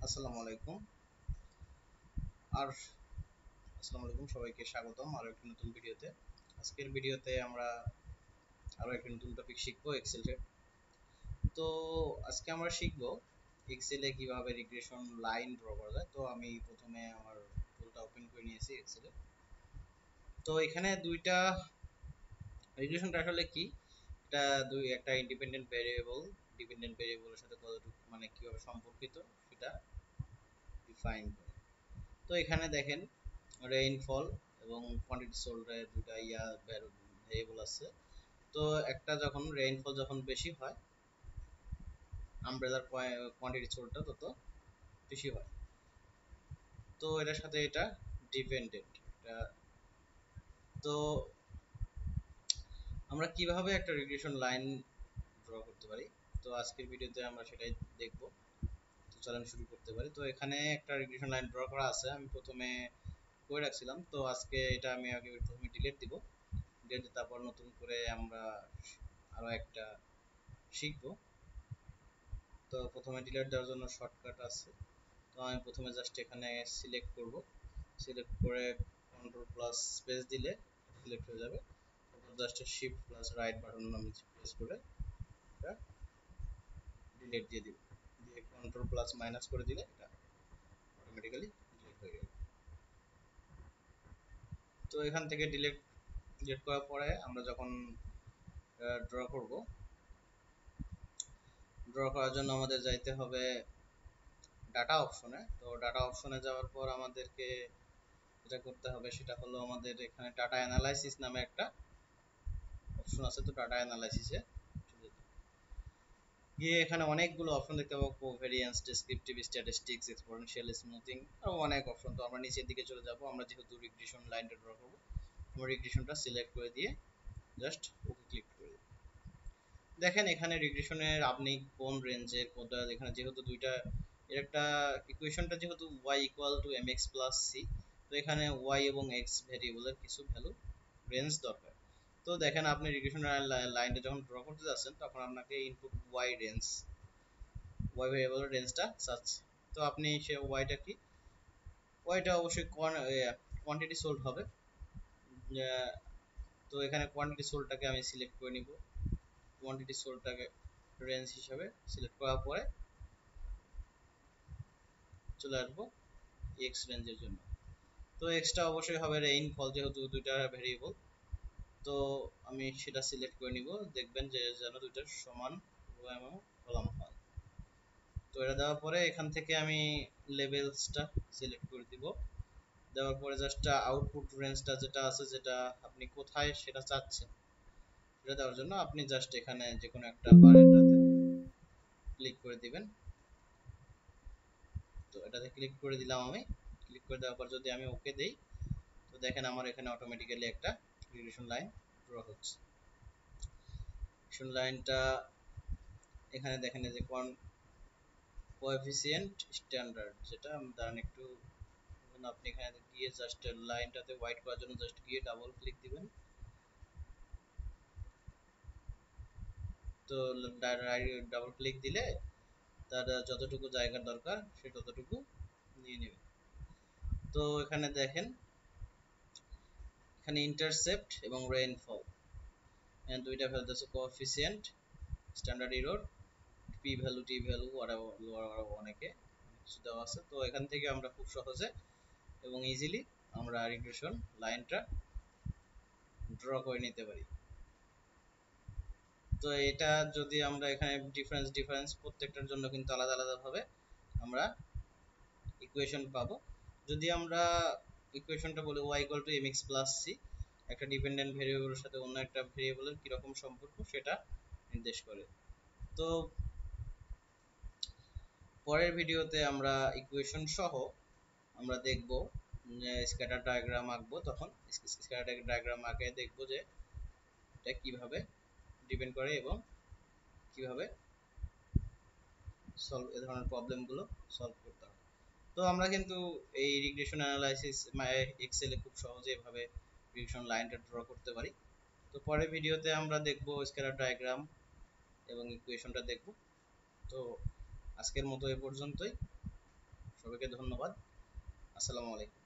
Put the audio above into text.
আসসালামু আলাইকুম আর আসসালামু আলাইকুম সবাইকে স্বাগতম আরো একটি নতুন ভিডিওতে। আজকের ভিডিওতে আমরা আরো একটি নতুন টপিক শিখবো এক্সেলের। তো আজকে আমরা শিখবো এক্সেলে কিভাবে রিগ্রেশন লাইন ড্র করা যায়। তো আমি প্রথমে আমার টুলটা ওপেন করে নিয়েছি এক্সেলে। তো এখানে দুইটা রিগ্রেশনটা আসলে কি, এটা একটা ইন্ডিপেন্ডেন্ট ভেরিয়েবল ডিপেন্ডেন্ট ভেরিয়েবলের সাথে কতটুকু মানে কিভাবে সম্পর্কিত সেটা ডিফাইন করে। তো এখানে দেখেন রেইনফল এবং কোয়ান্টিটি সোল্ডের দুটা ভেরিয়েবল আছে। তো একটা যখন রেইনফল যখন বেশি হয়, আমব্রেলার কোয়ান্টিটি সোল্ডটা তত বেশি হয়। তো এটার সাথে এটা ডিপেন্ডেন্ট। তো আমরা কিভাবে একটা রিগ্রেশন লাইন ড্র করতে পারি, তো আজকের ভিডিওতে আমরা সেটাই দেখব। তো চলেন শুরু করতে পারি। তো এখানে একটা রিগ্রেশন লাইন ড্র করা আছে, আমি প্রথমে করে রাখছিলাম। তো আজকে এটা আমি আগে প্রথমে ডিলিট দিব, তারপর নতুন করে আমরা আরো একটা শিখবো। তো প্রথমে ডিলিট দেওয়ার জন্য শর্টকাট আছে। তো আমি প্রথমে জাস্ট এখানে সিলেক্ট করব, সিলেক্ট করে কন্ট্রোল প্লাস স্পেস দিলে সিলেক্ট হয়ে যাবে। তারপর just shift plus right button আমি প্রেস করে এটা ডিলিট দিয়ে দিব, দিয়ে কন্ট্রোল প্লাস মাইনাস করে দিলে এটা অটোমেটিক্যালি ডিলিট হয়ে যাবে। তো এখান থেকে ডিলিট ডিলিট করার পরে আমরা যখন ড্র করব, ড্র করার জন্য আমাদের যাইতে হবে ডাটা অপশনে। তো ডাটা অপশনে যাওয়ার পর আমাদেরকে যেটা করতে হবে সেটা হলো, আমাদের এখানে ডাটা অ্যানালাইসিস নামে একটা অপশন আছে। তো ডাটা অ্যানালাইসিসে গিয়ে এখানে অনেকগুলো অপশন দেখতে পাবো, covariance, descriptive statistics, exponential smoothing, আরো অনেক অপশন। তো আমরা নিচের দিকে চলে যাব। আমরা যেহেতু রিগ্রেশন লাইনটা ড্র করব, আমরা রিগ্রেশনটা সিলেক্ট করে দিয়ে জাস্ট ওকে ক্লিক করে দিই। দেখেন এখানে রিগ্রেশনের আপনি কোন রেঞ্জের কোনটা, এখানে যেহেতু দুইটা এর একটা ইকুয়েশনটা যেহেতু y equal to mx plus c, তো এখানে y এবং x ভেরিয়েবলের কিছু ভ্যালু রেঞ্জ দরকার। তো দেখেন আপনি রিগ্রেশন লাইনটা যখন ড্র করতে যাচ্ছেন, তখন আপনাকে ইনপুট y ভেরিয়েবলের রেঞ্জটা চাচ্ছে। তো আপনি সে yটা কি, yটা অবশ্যই কোয়ান্টিটি সোল্ড হবে। তো এখানে কোয়ান্টিটি সোল্ডটাকে আমি সিলেক্ট করে নিব, কোয়ান্টিটি সোল্ডটাকে রেঞ্জ হিসাবে সিলেক্ট করার পরে চলে আসবো এক্স রেঞ্জের জন্য। তো এক্সটা অবশ্যই হবে রেইনফল, যেহেতু দুইটা ভেরিয়েবল। তো আমি সেটা সিলেক্ট করে নিব, দেখবেন যে যেন দুইটার সমান এবং কলাম হয়। তো এটা দেওয়ার পরে এখান থেকে আমি লেভেলসটা সিলেক্ট করে দিব। দেওয়ার পরে জাস্ট আউটপুট রেঞ্জটা যেটা আছে, যেটা আপনি কোথায় সেটা চাচ্ছেন, সেটা দেওয়ার জন্য আপনি জাস্ট এখানে যে কোনো একটা বারেটাতে ক্লিক করে দিবেন। তো এটাতে ক্লিক করে দিলাম আমি। ক্লিক করে দেওয়ার পর যদি আমি ওকে দেই, তো দেখেন আমার এখানে অটোমেটিক্যালি একটা রিগ্রেশন লাইন ড্র হচ্ছে। রিগ্রেশন লাইনটা এখানে দেখেন এই যে কোএফিসিয়েন্ট স্ট্যান্ডার্ড, যেটা দাঁড়ান একটু, আপনি এখানে গিয়ে জাস্ট লাইনটাতে হোয়াইট করার জন্য জাস্ট গিয়ে ডাবল ক্লিক দিবেন। তো ডাবল ক্লিক দিলে তার যতটুকু জায়গার দরকার সে ততটুকু নিয়ে নেবে। তো এখানে দেখেন, এখানে ইন্টারসেপ্ট এবং রেইনফল দুইটা ভ্যালু আছে, coefficient, standard error, p value, t value, অনেকে কিছু দেওয়া আছে। তো এখান থেকে আমরা খুব সহজে এবং ইজিলি আমরা রিগ্রেশন লাইনটা ড্র করে নিতে পারি। তো এটা যদি আমরা এখানে ডিফারেন্স প্রত্যেকটার জন্য কিন্তু আলাদা আলাদা ভাবে আমরা ইকুয়েশন পাবো। যদি আমরা ইকুয়েশনটা বলি y equal to mx plus c, একটা ডিপেন্ডেন্ট ভেরিয়েবলের সাথে অন্য একটা ভেরিয়েবলের কিরকম সম্পর্ক সেটা নির্দেশ করে। তো পরের ভিডিওতে আমরা ইকুয়েশন সহ আমরা দেখব, স্ক্যাটার ডায়াগ্রাম আঁকবো। তখন স্ক্যাটার ডায়াগ্রাম আঁকে দেখবো যে এটা কিভাবে ডিপেন্ড করে এবং কিভাবে এ ধরনের প্রবলেমগুলো সলভ করতে হবে। তো আমরা কিন্তু এই রিগ্রেশন অ্যানালাইসিস এক্সেলে খুব সহজে এভাবে রিগ্রেশন লাইনটা ড্র করতে পারি। তো পরের ভিডিওতে আমরা দেখব স্কেলার ডায়াগ্রাম এবং ইকুয়েশনটা দেখব। তো আজকের মতো এ পর্যন্তই। সবাইকে ধন্যবাদ। আসসালামু আলাইকুম।